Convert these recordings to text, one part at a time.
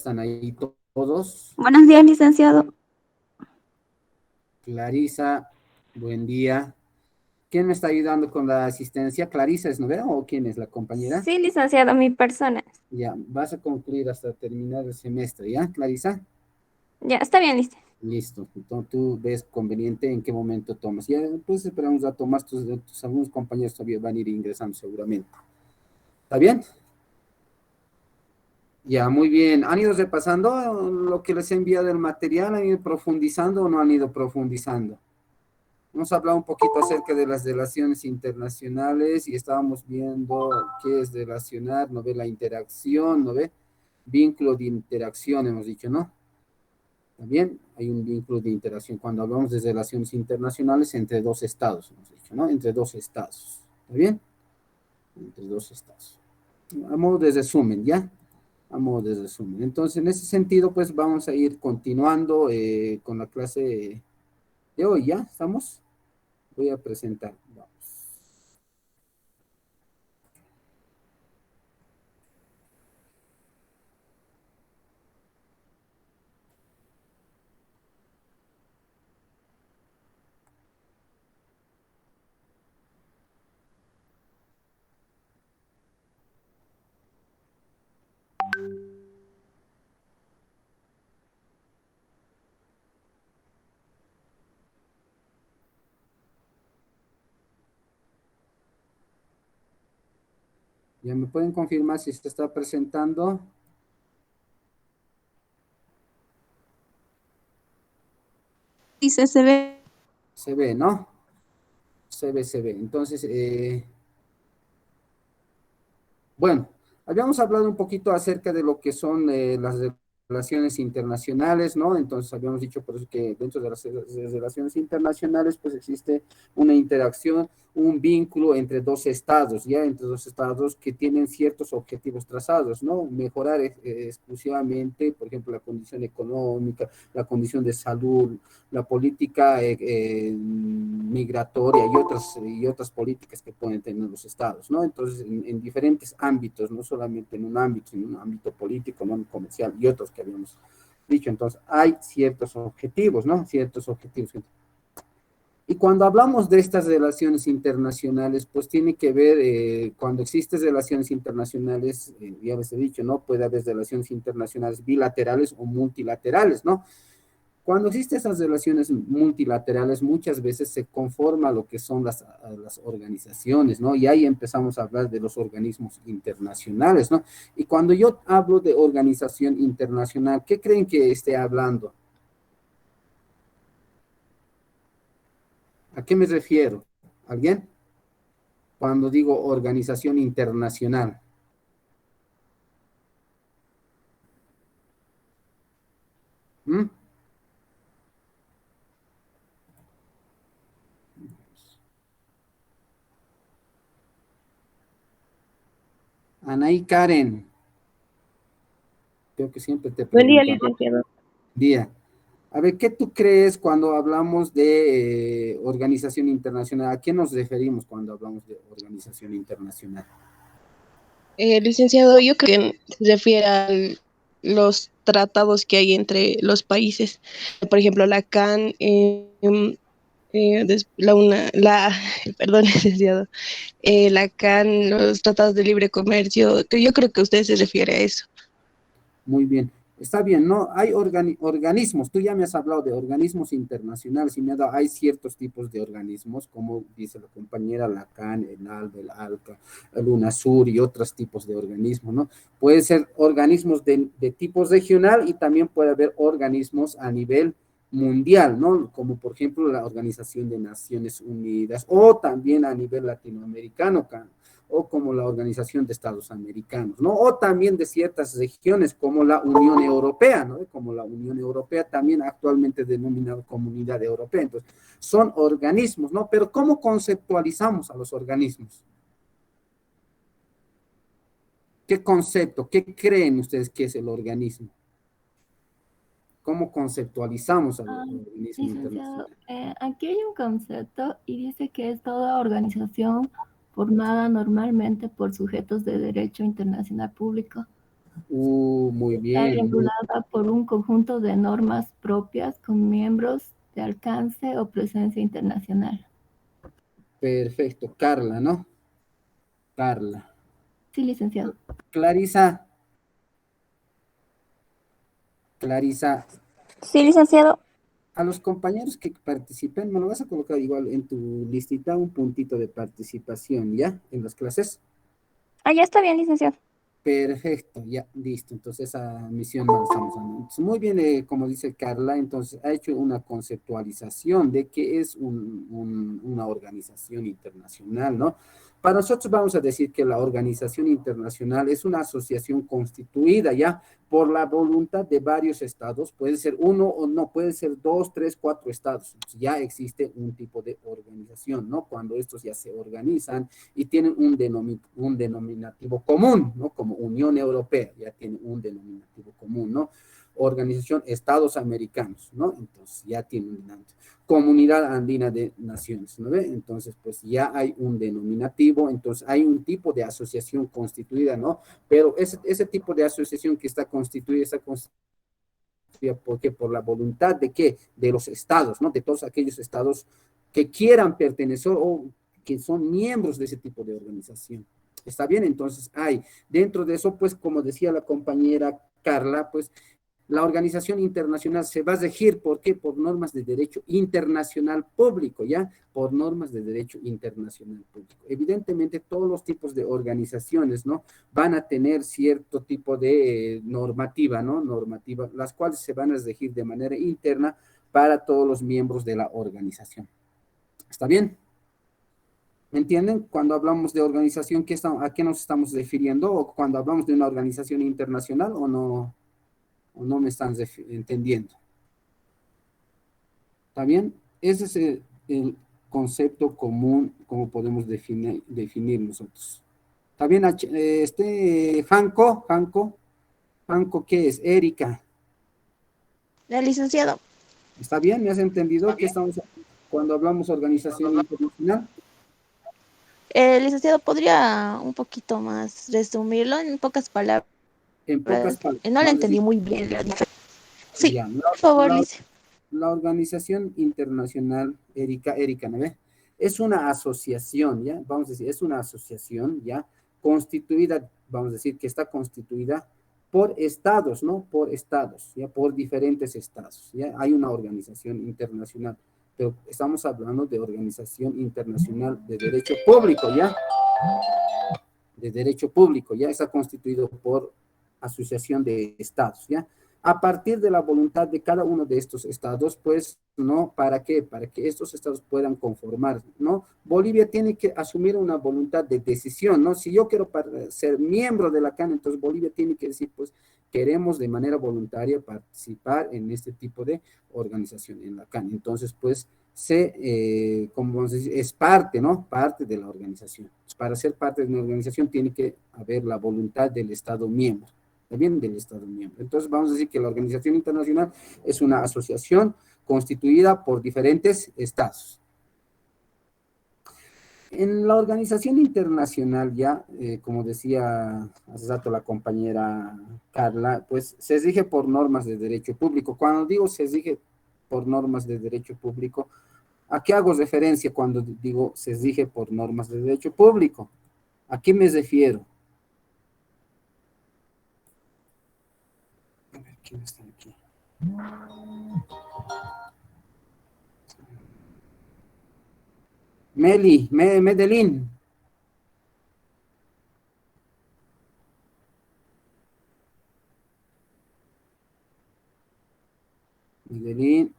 ¿Están ahí todos? Buenos días, licenciado. Clarisa, buen día. ¿Quién me está ayudando con la asistencia? Clarisa es, ¿no veo? ¿O quién es la compañera? Sí, licenciado, mi persona. Ya, vas a concluir hasta terminar el semestre, ¿ya, Clarisa? Ya, está bien, listo. Listo. Entonces tú ves conveniente en qué momento tomas. Ya, pues esperamos a tomar tus algunos compañeros todavía van a ir ingresando seguramente. ¿Está bien? Ya, muy bien. ¿Han ido repasando lo que les he enviado el material? ¿Han ido profundizando o no han ido profundizando? Hemos hablado un poquito acerca de las relaciones internacionales y estábamos viendo qué es relacionar, ¿no ve? La interacción, ¿no ve? Vínculo de interacción, hemos dicho, ¿no? También hay un vínculo de interacción cuando hablamos de relaciones internacionales entre dos estados, hemos dicho, ¿no? Entre dos estados. ¿Está bien? Entre dos estados. A modo de resumen, ¿ya? A modo de resumen. Entonces, en ese sentido, pues vamos a ir continuando con la clase de hoy, ¿ya? ¿Estamos? Voy a presentar. Vamos. ¿Ya me pueden confirmar si se está presentando? Dice, se ve. Se ve, ¿no? Se ve, se ve. Entonces, bueno, habíamos hablado un poquito acerca de lo que son las relaciones internacionales, ¿no? Entonces habíamos dicho por eso que dentro de las relaciones internacionales pues existe una interacción, un vínculo entre dos estados, ya entre dos estados que tienen ciertos objetivos trazados, ¿no? Mejorar exclusivamente, por ejemplo, la condición económica, la condición de salud, la política migratoria y otras políticas que pueden tener los estados, ¿no? Entonces, en diferentes ámbitos, no solamente en un ámbito, sino en un ámbito político, no comercial y otros que habíamos dicho. Entonces, hay ciertos objetivos, ¿no? Ciertos objetivos. Y cuando hablamos de estas relaciones internacionales, pues tiene que ver, cuando existen relaciones internacionales, ya les he dicho, ¿no? Puede haber relaciones internacionales bilaterales o multilaterales, ¿no? Cuando existen esas relaciones multilaterales, muchas veces se conforma lo que son las organizaciones, ¿no? Y ahí empezamos a hablar de los organismos internacionales, ¿no? Y cuando yo hablo de organización internacional, ¿qué creen que esté hablando? ¿A qué me refiero? ¿Alguien? Cuando digo organización internacional. ¿Mm? Anaí Karen, creo que siempre te Buen día, preguntan. licenciado. Día. A ver, ¿qué tú crees cuando hablamos de organización internacional? ¿A qué nos referimos cuando hablamos de organización internacional? Licenciado, yo creo que se refiere a los tratados que hay entre los países. Por ejemplo, la CAN, perdón, licenciado, la CAN, los tratados de libre comercio, que yo creo que usted se refiere a eso. Muy bien. Está bien, ¿no? Hay organismos, tú ya me has hablado de organismos internacionales y me ha dado, hay ciertos tipos de organismos, como dice la compañera, la CAN, el ALBA, el ALCA, el UNASUR y otros tipos de organismos, ¿no? Pueden ser organismos de tipo regional y también puede haber organismos a nivel mundial, ¿no? Como por ejemplo la Organización de Naciones Unidas o también a nivel latinoamericano, o como la Organización de Estados Americanos, ¿no? O también de ciertas regiones como la Unión Europea, ¿no? Como la Unión Europea también actualmente denominada Comunidad Europea. Entonces, son organismos, ¿no? Pero ¿cómo conceptualizamos a los organismos? ¿Qué concepto, qué creen ustedes que es el organismo? ¿Cómo conceptualizamos al Ah, organismo licenciado, internacional? aquí hay un concepto y dice que es toda organización formada normalmente por sujetos de derecho internacional público. Muy Está bien. regulada por un conjunto de normas propias con miembros de alcance o presencia internacional. Perfecto. Carla, ¿no? Carla. Sí, licenciado. Clarisa. Clarisa, Sí, licenciado. a los compañeros que participen, me lo vas a colocar igual en tu listita, un puntito de participación, ¿ya? En las clases. Ah, ya está bien, licenciado. Perfecto, ya, listo. Entonces, esa misión no la estamos dando. Entonces, muy bien, como dice Carla, entonces ha hecho una conceptualización de qué es una organización internacional, ¿no? Para nosotros vamos a decir que la organización internacional es una asociación constituida ya por la voluntad de varios estados, puede ser uno o no, puede ser dos, tres, cuatro estados. Entonces, ya existe un tipo de organización, ¿no? Cuando estos ya se organizan y tienen un denominativo común, ¿no? Como Unión Europea, ya tiene un denominativo común, ¿no? Organización Estados Americanos, ¿no? Entonces ya tiene un denominativo. Comunidad Andina de Naciones, ¿no ve? Entonces, pues ya hay un denominativo, entonces hay un tipo de asociación constituida, ¿no? Pero ese tipo de asociación que está constituida, porque por la voluntad de qué, de los estados, ¿no? De todos aquellos estados que quieran pertenecer o que son miembros de ese tipo de organización. ¿Está bien? Entonces hay, dentro de eso, pues como decía la compañera Carla, pues la organización internacional se va a regir, ¿por qué? Por normas de derecho internacional público, ¿ya? Por normas de derecho internacional público. Evidentemente, todos los tipos de organizaciones, ¿no? Van a tener cierto tipo de normativa, ¿no? Normativa, las cuales se van a regir de manera interna para todos los miembros de la organización. ¿Está bien? ¿Me entienden? Cuando hablamos de organización, ¿a qué nos estamos refiriendo? ¿O cuando hablamos de una organización internacional o no? ¿O no me están entendiendo? ¿Está bien? Ese es el concepto común, como podemos definir nosotros. ¿Está bien? Hanko, ¿qué es? Erika. Ya, licenciado. ¿Está bien? ¿Me has entendido que estamos cuando hablamos organización internacional? Licenciado, ¿podría un poquito más resumirlo en pocas palabras? En pocas palabras, No lo vamos a entendí decir, muy bien la diferencia. Sí, ya, por favor, la, licenciado. la organización internacional, Erika, ¿no ve? Es una asociación, ¿ya? Vamos a decir, es una asociación, ¿ya? Constituida, vamos a decir, que está constituida por estados, ¿no? Por estados, ¿ya? Por diferentes estados, ¿ya? Hay una organización internacional, pero estamos hablando de organización internacional de derecho público, ¿ya? De derecho público, ya está constituido por asociación de estados, ¿ya? A partir de la voluntad de cada uno de estos estados, pues, ¿no? ¿Para qué? Para que estos estados puedan conformar, ¿no? Bolivia tiene que asumir una voluntad de decisión, ¿no? Si yo quiero ser miembro de la CAN, entonces Bolivia tiene que decir, pues, queremos de manera voluntaria participar en este tipo de organización en la CAN. Entonces, pues, como vamos a decir, es parte, ¿no? Parte de la organización. Para ser parte de una organización tiene que haber la voluntad del Estado miembro, también del Estado miembro. Entonces vamos a decir que la organización internacional es una asociación constituida por diferentes estados. En la organización internacional ya, como decía hace rato la compañera Carla, pues se rige por normas de derecho público. Cuando digo se rige por normas de derecho público, ¿a qué hago referencia cuando digo se rige por normas de derecho público? ¿A qué me refiero? A ver, ¿quién está aquí? Medellín. Medellín.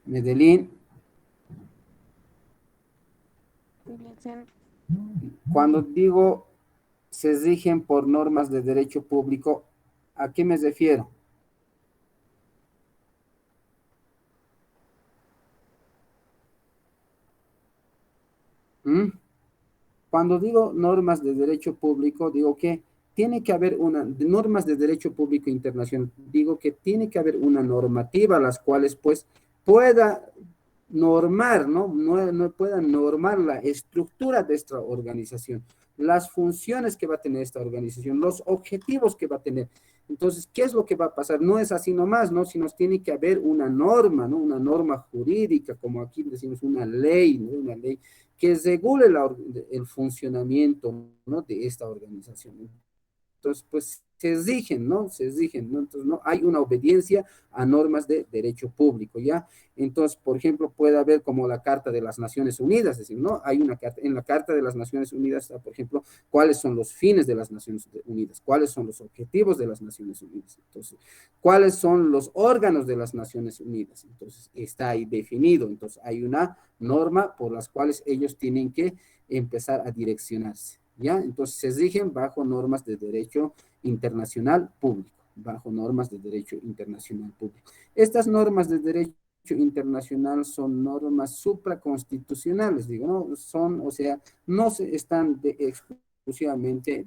Medellín. Cuando digo se rigen por normas de derecho público, ¿a qué me refiero? ¿Mm? Cuando digo normas de derecho público, digo que tiene que haber normas de derecho público internacional, digo que tiene que haber una normativa, las cuales pues pueda normar, ¿no? No pueda normar la estructura de esta organización. las funciones que va a tener esta organización, los objetivos que va a tener. Entonces, ¿qué es lo que va a pasar? No es así nomás, ¿no? Sino tiene que haber una norma, ¿no? Una norma jurídica, como aquí decimos, una ley, ¿no? Una ley que regule el funcionamiento, ¿no? De esta organización. Entonces, pues se exigen, ¿no? Se exigen, ¿no? Entonces, no hay una obediencia a normas de derecho público, ¿ya? Entonces, por ejemplo, puede haber como la Carta de las Naciones Unidas, es decir, ¿no? Hay una carta, en la Carta de las Naciones Unidas está, por ejemplo, cuáles son los fines de las Naciones Unidas, cuáles son los objetivos de las Naciones Unidas, entonces, cuáles son los órganos de las Naciones Unidas, entonces, está ahí definido, entonces, hay una norma por las cuales ellos tienen que empezar a direccionarse. ¿Ya? Entonces se rigen bajo normas de derecho internacional público, bajo normas de derecho internacional público. Estas normas de derecho internacional son normas supraconstitucionales, digo, ¿no? Son, o sea, no se están exclusivamente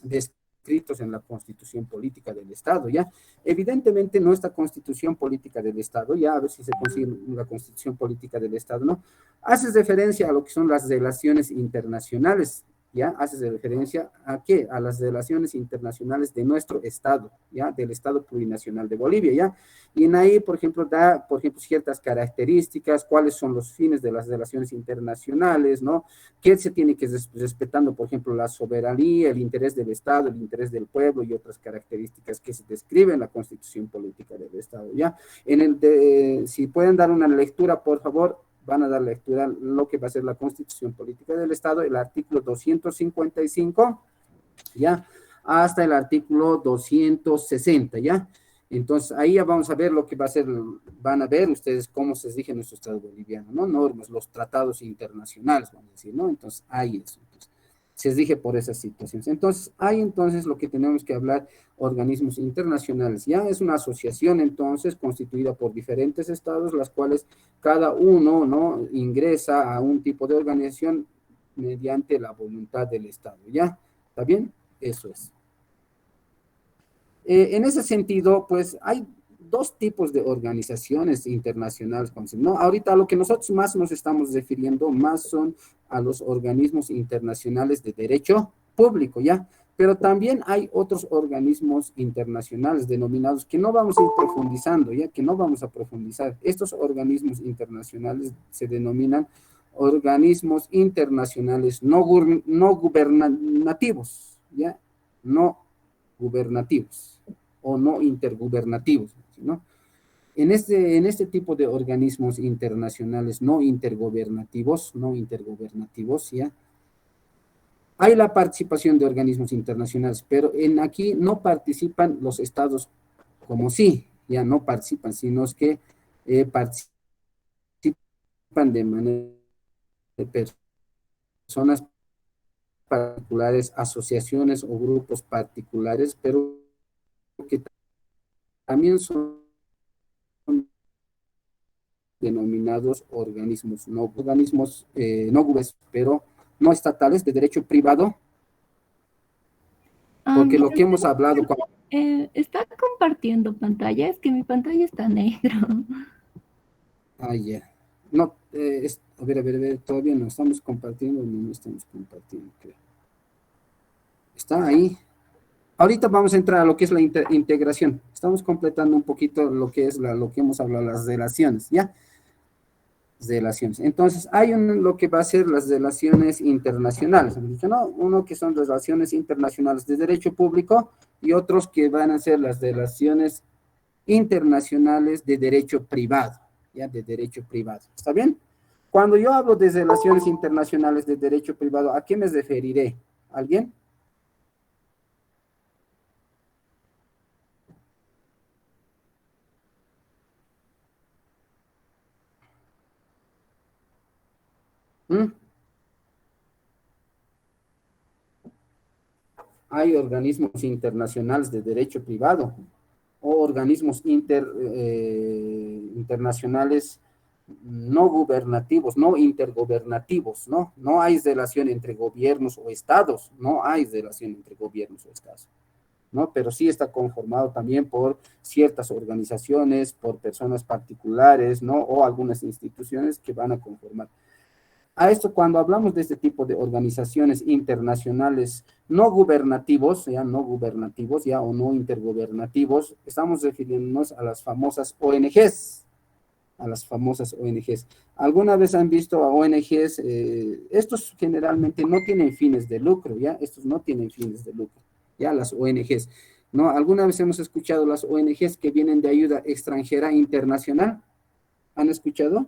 descritos en la Constitución Política del Estado, ¿ya? Evidentemente nuestra Constitución Política del Estado, ya a ver si se consigue la Constitución Política del Estado, ¿no? Haces referencia a lo que son las relaciones internacionales, ¿ya? Haces referencia a qué? A las relaciones internacionales de nuestro Estado, ¿ya? Del Estado Plurinacional de Bolivia, ¿ya? Y en ahí, por ejemplo, da, por ejemplo, ciertas características, cuáles son los fines de las relaciones internacionales, ¿no? ¿Qué se tiene que respetando, por ejemplo, la soberanía, el interés del Estado, el interés del pueblo y otras características que se describen en la Constitución Política del Estado, ¿ya? Si pueden dar una lectura, por favor, van a dar lectura a lo que va a ser la Constitución Política del Estado, el artículo 255, ¿ya? Hasta el artículo 260, ¿ya? Entonces, ahí ya vamos a ver lo que va a ser, van a ver ustedes cómo se rige nuestro Estado boliviano, ¿no? Normas, los tratados internacionales, vamos a decir, ¿no? Entonces, hay eso. Entonces, se rige por esas situaciones. Entonces, hay entonces lo que tenemos que hablar, organismos internacionales. Ya es una asociación entonces constituida por diferentes estados, las cuales cada uno, ¿no? Ingresa a un tipo de organización mediante la voluntad del Estado. ¿Ya? ¿Está bien? Eso es. En ese sentido, pues hay dos tipos de organizaciones internacionales, ¿no? Ahorita a lo que nosotros más nos estamos refiriendo más son a los organismos internacionales de derecho público, ¿ya? Pero también hay otros organismos internacionales denominados que no vamos a ir profundizando, ¿ya? Que no vamos a profundizar. Estos organismos internacionales se denominan organismos internacionales no gubernativos, ¿ya? No gubernativos o no intergubernativos, ¿no? En este tipo de organismos internacionales no intergobernativos, ¿ya? Hay la participación de organismos internacionales, pero aquí no participan los estados como sí, ya no participan, sino es que participan de manera de personas particulares, asociaciones o grupos particulares, pero que también son denominados organismos no gubernamentales, pero no estatales de derecho privado, porque lo que hemos hablado... Está compartiendo pantalla, es que mi pantalla está negro. Ah, ya. No, a ver, todavía no estamos compartiendo, no estamos compartiendo, creo. Está ahí. Ahorita vamos a entrar a lo que es la integración. Estamos completando un poquito lo que es lo que hemos hablado, las relaciones, ¿ya? Relaciones. Entonces, hay lo que va a ser las relaciones internacionales, ¿no? Uno que son relaciones internacionales de derecho público y otros que van a ser las relaciones internacionales de derecho privado, ¿ya? De derecho privado. ¿Está bien? Cuando yo hablo de relaciones internacionales de derecho privado, ¿a qué me referiré? ¿Alguien? ¿Mm? Hay organismos internacionales de derecho privado o organismos internacionales no gubernativos, no intergobernativos, ¿no? No hay relación entre gobiernos o estados, no hay relación entre gobiernos o estados, ¿no? Pero sí está conformado también por ciertas organizaciones, por personas particulares, ¿no? O algunas instituciones que van a conformar. A esto, cuando hablamos de este tipo de organizaciones internacionales no gubernativos, ya no gubernativos, ya o no intergobernativos, estamos refiriéndonos a las famosas ONGs, a las famosas ONGs. ¿Alguna vez han visto a ONGs? Estos generalmente no tienen fines de lucro, ¿ya? Estos no tienen fines de lucro, ¿ya? Las ONGs, ¿no? ¿Alguna vez hemos escuchado las ONGs que vienen de ayuda extranjera internacional? ¿Han escuchado?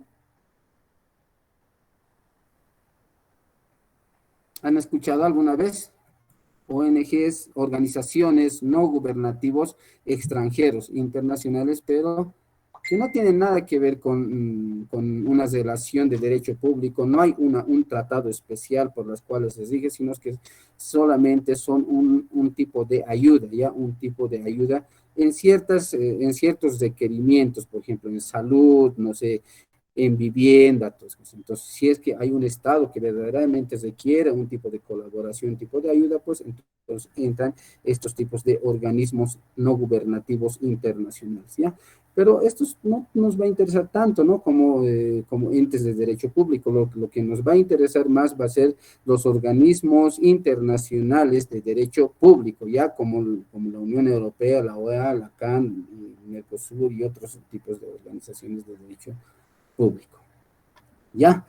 ¿Han escuchado alguna vez? ONGs, organizaciones no gubernativos extranjeros, internacionales, pero que no tienen nada que ver con una relación de derecho público, no hay un tratado especial por las cuales se rige, sino que solamente son un tipo de ayuda, ya un tipo de ayuda en ciertos requerimientos, por ejemplo, en salud, no sé, en vivienda. Entonces, si es que hay un Estado que verdaderamente requiere un tipo de colaboración, un tipo de ayuda, pues entonces entran estos tipos de organismos no gubernativos internacionales, ¿ya? Pero estos no nos va a interesar tanto, ¿no? Como entes de derecho público. Lo que nos va a interesar más va a ser los organismos internacionales de derecho público, ya como la Unión Europea, la OEA, la CAN, Mercosur y otros tipos de organizaciones de derecho público. ¿Ya?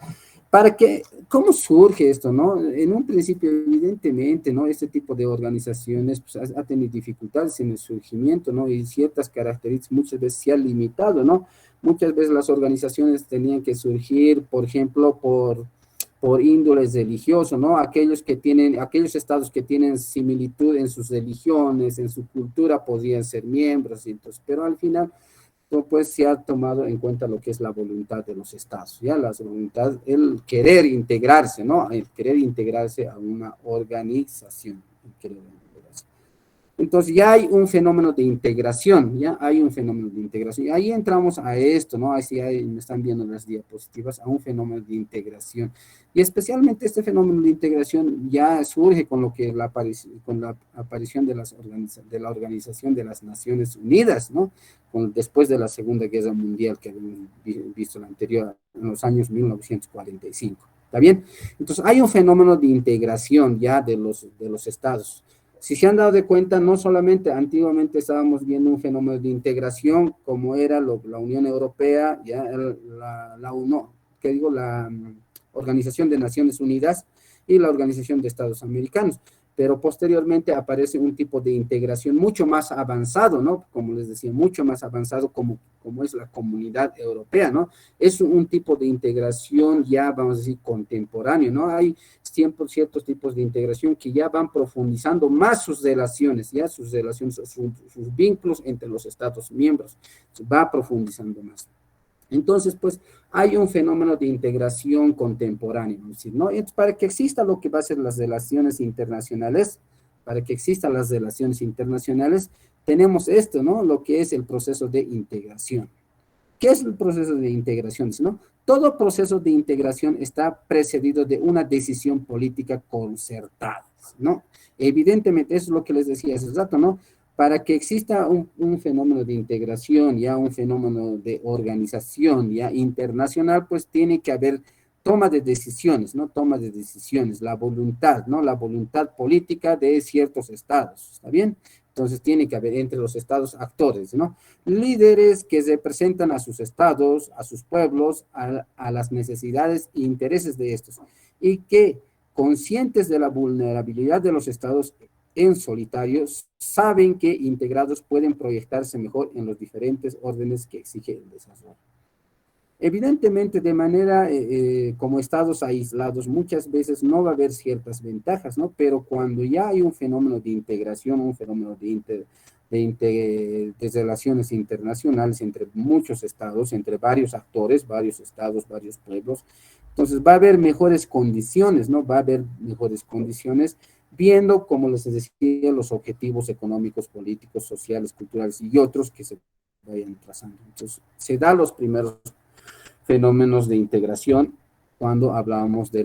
¿Cómo surge esto, no? En un principio, evidentemente, ¿no? Este tipo de organizaciones pues, ha tenido dificultades en el surgimiento, ¿no? Y ciertas características muchas veces se han limitado, ¿no? Muchas veces las organizaciones tenían que surgir, por ejemplo, por índoles religiosos, ¿no? Aquellos estados que tienen similitud en sus religiones, en su cultura, podrían ser miembros, entonces, pero al final pues se ha tomado en cuenta lo que es la voluntad de los estados, ya la voluntad, el querer integrarse, ¿no? El querer integrarse a una organización. Entonces ya hay un fenómeno de integración, ya hay un fenómeno de integración. Y ahí entramos a esto, ¿no? Ahí me están viendo las diapositivas, a un fenómeno de integración. Y especialmente este fenómeno de integración ya surge con con la aparición de la Organización de las Naciones Unidas, ¿no? Después de la Segunda Guerra Mundial que habíamos visto la anterior, en los años 1945. ¿Está bien? Entonces hay un fenómeno de integración ya de los estados. Si se han dado de cuenta, no solamente antiguamente estábamos viendo un fenómeno de integración como era la Unión Europea, ya la Organización de Naciones Unidas y la Organización de Estados Americanos, pero posteriormente aparece un tipo de integración mucho más avanzado, ¿no? Como les decía, mucho más avanzado como es la Comunidad Europea, ¿no? Es un tipo de integración ya, vamos a decir, contemporáneo, ¿no? Hay ciertos tipos de integración que ya van profundizando más sus relaciones, ya sus relaciones, sus vínculos entre los Estados miembros, va profundizando más. Entonces, pues, hay un fenómeno de integración contemporáneo, ¿no? Entonces, para que exista lo que va a ser las relaciones internacionales, tenemos esto, ¿no? Lo que es el proceso de integración. ¿Qué es el proceso de integración? ¿No? Todo proceso de integración está precedido de una decisión política concertada, ¿no? Evidentemente, eso es lo que les decía hace rato, ¿no? Para que exista un fenómeno de integración, ya un fenómeno de organización ya internacional, pues tiene que haber toma de decisiones, ¿no? Toma de decisiones, la voluntad, ¿no? La voluntad política de ciertos estados, ¿está bien? Entonces tiene que haber entre los estados actores, ¿no? Líderes que representan a sus estados, a sus pueblos, a las necesidades e intereses de estos, y que, conscientes de la vulnerabilidad de los estados en solitario, saben que integrados pueden proyectarse mejor en los diferentes órdenes que exige el desarrollo. Evidentemente, de manera como estados aislados, muchas veces no va a haber ciertas ventajas, ¿no? Pero cuando ya hay un fenómeno de integración, un fenómeno de relaciones internacionales entre muchos estados, entre varios actores, varios estados, varios pueblos, entonces va a haber mejores condiciones, ¿no? Va a haber mejores condiciones viendo, como les decía, los objetivos económicos, políticos, sociales, culturales y otros que se vayan trazando. Entonces, se da los primeros fenómenos de integración cuando hablábamos de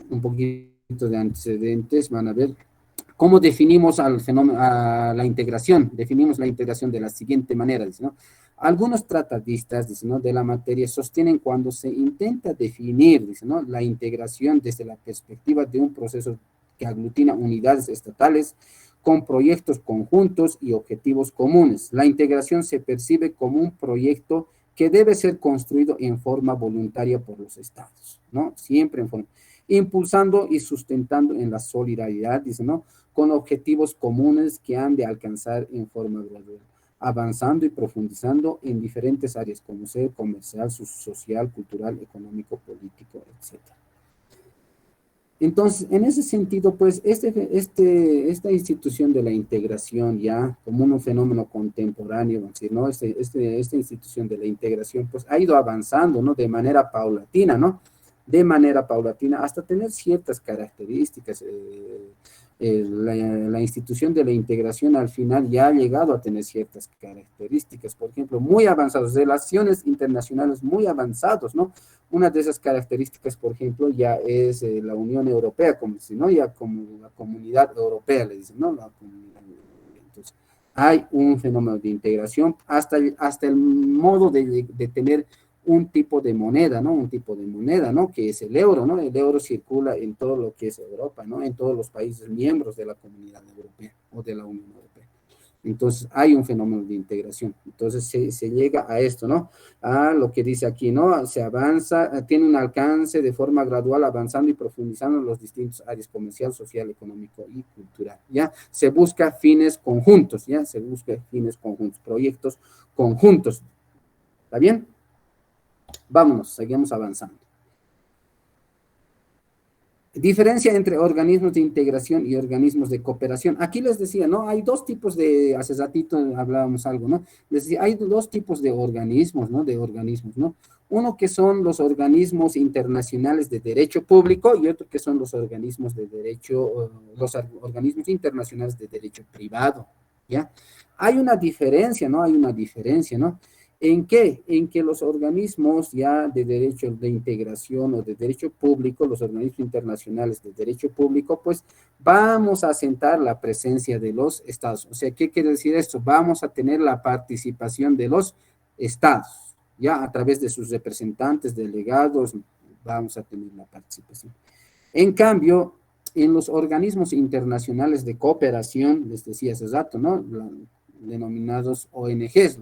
un poquito de antecedentes, van a ver ¿Cómo definimos al fenómeno, a la integración? Definimos la integración de la siguiente manera, dice, ¿no? Algunos tratadistas, dice, ¿no?, de la materia sostienen cuando se intenta definir, dice, ¿no?, la integración desde la perspectiva de un proceso que aglutina unidades estatales con proyectos conjuntos y objetivos comunes. La integración se percibe como un proyecto que debe ser construido en forma voluntaria por los estados, ¿no? Siempre en forma, impulsando y sustentando en la solidaridad, dice, ¿no?, con objetivos comunes que han de alcanzar en forma gradual, avanzando y profundizando en diferentes áreas, como ser comercial, social, cultural, económico, político, etcétera. Entonces, en ese sentido, pues, esta institución de la integración ya como un fenómeno contemporáneo, vamos a decir, ¿no? Esta institución de la integración, pues, ha ido avanzando, ¿no?, de manera paulatina, ¿no? De manera paulatina, hasta tener ciertas características. La institución de la integración al final ya ha llegado a tener ciertas características, por ejemplo, muy avanzadas, relaciones internacionales muy avanzados, ¿no? Una de esas características, por ejemplo, ya es la Unión Europea, como si, ¿no?, ya como la Comunidad Europea, le dicen, ¿no? Entonces, hay un fenómeno de integración, hasta el modo de tener un tipo de moneda, ¿no? Un tipo de moneda, ¿no? Que es el euro, ¿no? El euro circula en todo lo que es Europa, ¿no? En todos los países miembros de la Comunidad Europea o de la Unión Europea. Entonces, hay un fenómeno de integración. Entonces, se llega a esto, ¿no? A lo que dice aquí, ¿no? Se avanza, tiene un alcance de forma gradual, avanzando y profundizando en los distintos áreas comercial, social, económico y cultural, ¿ya? Se busca fines conjuntos, ¿ya? Se busca fines conjuntos, proyectos conjuntos. ¿Está bien? Vámonos, seguimos avanzando. Diferencia entre organismos de integración y organismos de cooperación. Aquí les decía, ¿no? Hay dos tipos de, hace ratito hablábamos algo, ¿no? Les decía, hay dos tipos de organismos, ¿no? De organismos, ¿no? Uno que son los organismos internacionales de derecho público y otro que son los organismos de derecho, los organismos internacionales de derecho privado, ¿ya? Hay una diferencia, ¿no? Hay una diferencia, ¿no? ¿En qué? En que los organismos ya de derecho de integración o de derecho público, los organismos internacionales de derecho público, pues vamos a asentar la presencia de los estados. O sea, ¿qué quiere decir esto? Vamos a tener la participación de los estados, ya a través de sus representantes, delegados, vamos a tener la participación. En cambio, en los organismos internacionales de cooperación, les decía hace rato, ¿no? Denominados ONGs,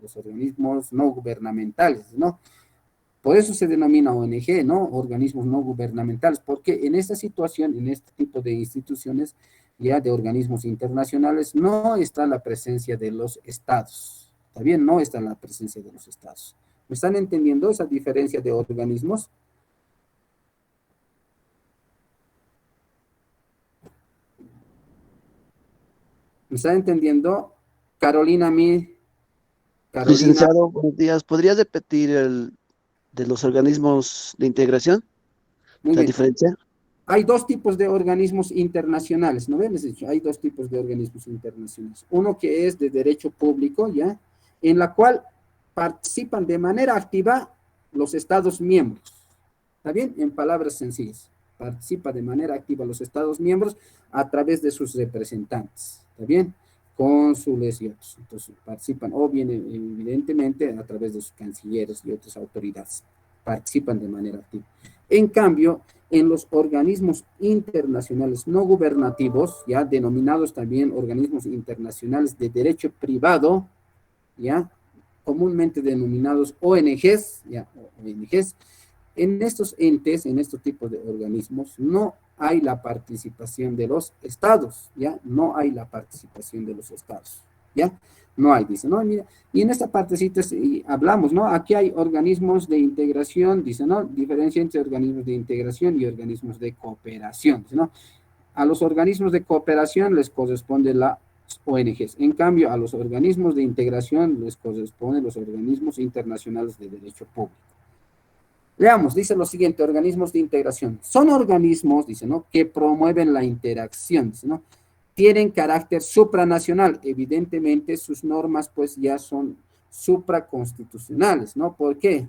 los organismos no gubernamentales, ¿no? Por eso se denomina ONG, ¿no? Organismos no gubernamentales, porque en esta situación, en este tipo de instituciones, ya de organismos internacionales, no está la presencia de los estados. ¿Está bien? No está la presencia de los estados. ¿Me están entendiendo esa diferencia de organismos? ¿Me están entendiendo? Carolina, Carolina. Licenciado, buenos días. ¿Podría repetir el de los organismos de integración? Muy ¿La bien. diferencia? Hay dos tipos de organismos internacionales, ¿no ven? Les he dicho, hay dos tipos de organismos internacionales. Uno que es de derecho público, ¿ya? En la cual participan de manera activa los estados miembros. ¿Está bien? En palabras sencillas. Participa de manera activa los estados miembros a través de sus representantes. ¿Está bien? Cónsules y otros. Entonces participan, o bien evidentemente a través de sus cancilleres y otras autoridades. Participan de manera activa. En cambio, en los organismos internacionales no gubernativos, ya denominados también organismos internacionales de derecho privado, ya comúnmente denominados ONGs, ya ONGs, en estos entes, en estos tipos de organismos, no hay la participación de los estados, ¿ya? No hay la participación de los estados, ¿ya? No hay, dice, ¿no? Mira, y en esta partecita hablamos, ¿no? Aquí hay organismos de integración, dice, ¿no? Diferencia entre organismos de integración y organismos de cooperación, dice, ¿no? A los organismos de cooperación les corresponde las ONGs. En cambio, a los organismos de integración les corresponden los organismos internacionales de derecho público. Leamos, dice lo siguiente, organismos de integración. Son organismos, dice, ¿no?, que promueven la interacción, dice, ¿no? Tienen carácter supranacional. Evidentemente, sus normas, pues, ya son supraconstitucionales, ¿no? ¿Por qué?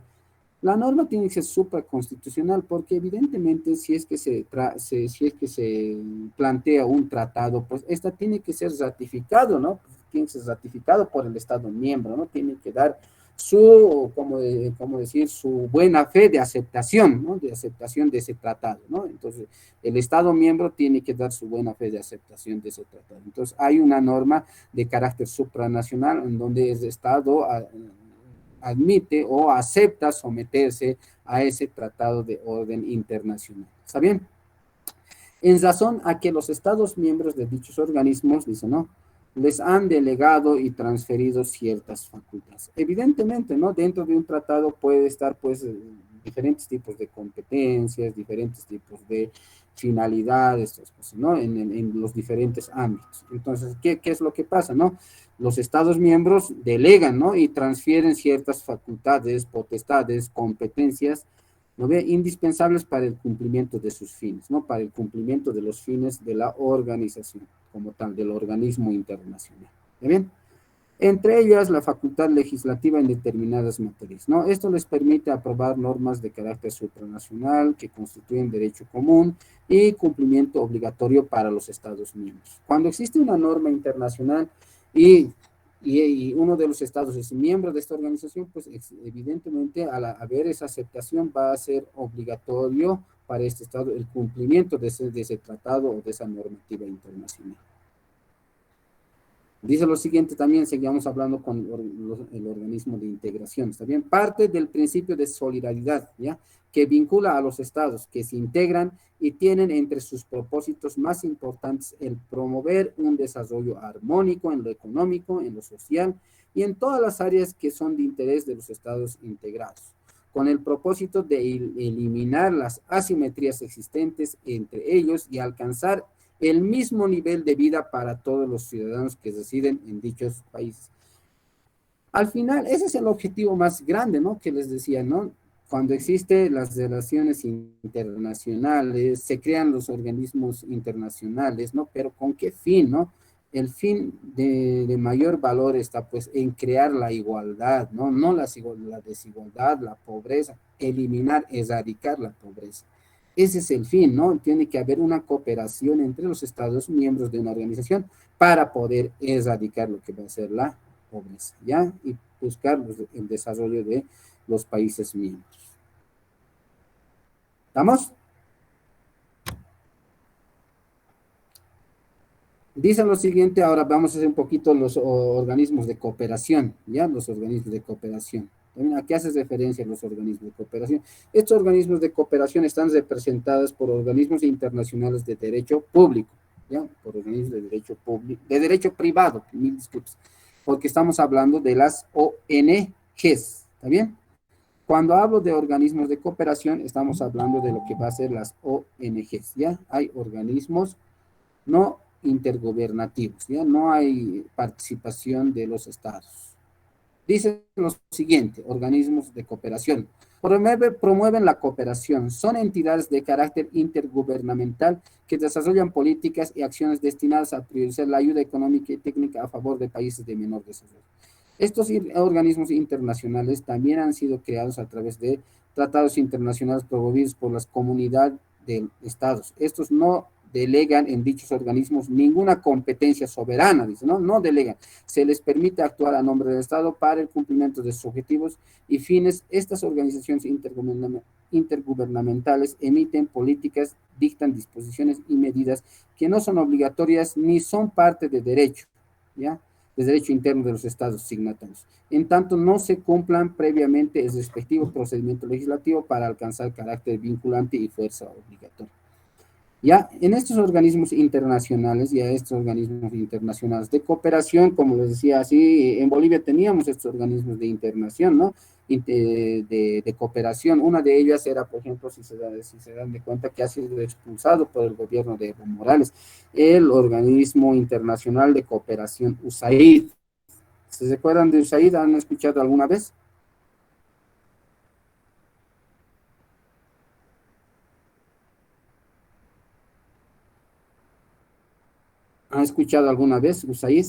La norma tiene que ser supraconstitucional porque evidentemente si es que si es que se plantea un tratado, pues esta tiene que ser ratificado, ¿no? Tiene que ser ratificado por el Estado miembro, ¿no? Tiene que dar su, como decir, su buena fe de aceptación, ¿no? De aceptación de ese tratado, ¿no? Entonces, el Estado miembro tiene que dar su buena fe de aceptación de ese tratado. Entonces, hay una norma de carácter supranacional en donde el Estado admite o acepta someterse a ese tratado de orden internacional. ¿Está bien? En razón a que los Estados miembros de dichos organismos, dice, ¿no? Les han delegado y transferido ciertas facultades. Evidentemente, ¿no? Dentro de un tratado puede estar, pues, diferentes tipos de competencias, diferentes tipos de finalidades, ¿no? En los diferentes ámbitos. Entonces, ¿qué es lo que pasa, no? Los Estados miembros delegan, ¿no? Y transfieren ciertas facultades, potestades, competencias, ¿no ve? Indispensables para el cumplimiento de sus fines, ¿no? Para el cumplimiento de los fines de la organización, como tal, del organismo internacional. ¿Está bien? Entre ellas, la facultad legislativa en determinadas materias, ¿no? Esto les permite aprobar normas de carácter supranacional que constituyen derecho común y cumplimiento obligatorio para los Estados miembros. Cuando existe una norma internacional y uno de los estados es miembro de esta organización, pues evidentemente al haber esa aceptación va a ser obligatorio para este estado el cumplimiento de ese tratado o de esa normativa internacional. Dice lo siguiente también, seguimos hablando con el organismo de integración, ¿está bien? Parte del principio de solidaridad, ¿ya? Que vincula a los estados que se integran y tienen entre sus propósitos más importantes el promover un desarrollo armónico en lo económico, en lo social y en todas las áreas que son de interés de los estados integrados, con el propósito de eliminar las asimetrías existentes entre ellos y alcanzar el mismo nivel de vida para todos los ciudadanos que residen en dichos países. Al final, ese es el objetivo más grande, ¿no? Que les decía, ¿no? Cuando existen las relaciones internacionales, se crean los organismos internacionales, ¿no? Pero ¿con qué fin, no? El fin de mayor valor está, pues, en crear la igualdad, ¿no? No la desigualdad, la pobreza, eliminar, erradicar la pobreza. Ese es el fin, ¿no? Tiene que haber una cooperación entre los Estados miembros de una organización para poder erradicar lo que va a ser la pobreza, ¿ya? Y buscar el desarrollo de los países miembros. ¿Estamos? Dice lo siguiente, ahora vamos a hacer un poquito los organismos de cooperación, ¿ya? Los organismos de cooperación. ¿A qué hace referencia los organismos de cooperación? Estos organismos de cooperación están representados por organismos internacionales de derecho público, ¿ya? Por organismos de derecho público, de derecho privado, mil disculpas, porque estamos hablando de las ONGs, ¿está bien? Cuando hablo de organismos de cooperación, estamos hablando de lo que va a ser las ONGs, ¿ya? Hay organismos no intergobernativos, ¿ya? No hay participación de los estados. Dice lo siguiente, organismos de cooperación. Promueven la cooperación. Son entidades de carácter intergubernamental que desarrollan políticas y acciones destinadas a priorizar la ayuda económica y técnica a favor de países de menor desarrollo. Estos organismos internacionales también han sido creados a través de tratados internacionales promovidos por las comunidades de estados. Estos no delegan en dichos organismos ninguna competencia soberana, dice, ¿no? No delegan. Se les permite actuar a nombre del Estado para el cumplimiento de sus objetivos y fines. Estas organizaciones intergubernamentales emiten políticas, dictan disposiciones y medidas que no son obligatorias ni son parte de derecho, ¿ya? De derecho interno de los estados signatarios. En tanto, no se cumplan previamente el respectivo procedimiento legislativo para alcanzar carácter vinculante y fuerza obligatoria. Ya en estos organismos internacionales, ya estos organismos internacionales de cooperación, como les decía, así en Bolivia teníamos estos organismos de internación, ¿no? De cooperación. Una de ellas era, por ejemplo, si se dan de cuenta que ha sido expulsado por el gobierno de Evo Morales, el Organismo Internacional de Cooperación USAID. ¿Se recuerdan de USAID? ¿Han escuchado alguna vez? ¿Han escuchado alguna vez USAID?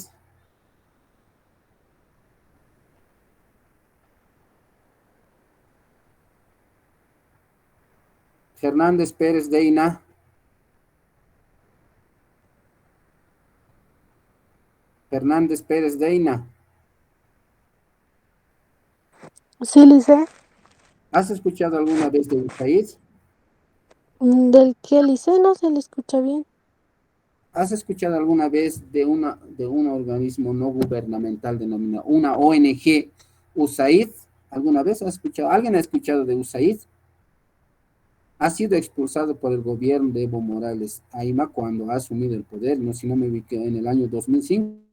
Fernández Pérez Deina. Fernández Pérez Deina. Sí, Lice. ¿Has escuchado alguna vez de USAID? Del que Lice no se le escucha bien. ¿Has escuchado alguna vez de un organismo no gubernamental denominado, una ONG, USAID? ¿Alguna vez has escuchado? ¿Alguien ha escuchado de USAID? Ha sido expulsado por el gobierno de Evo Morales Ayma cuando ha asumido el poder, no, si no me ubiqué, en el año 2005.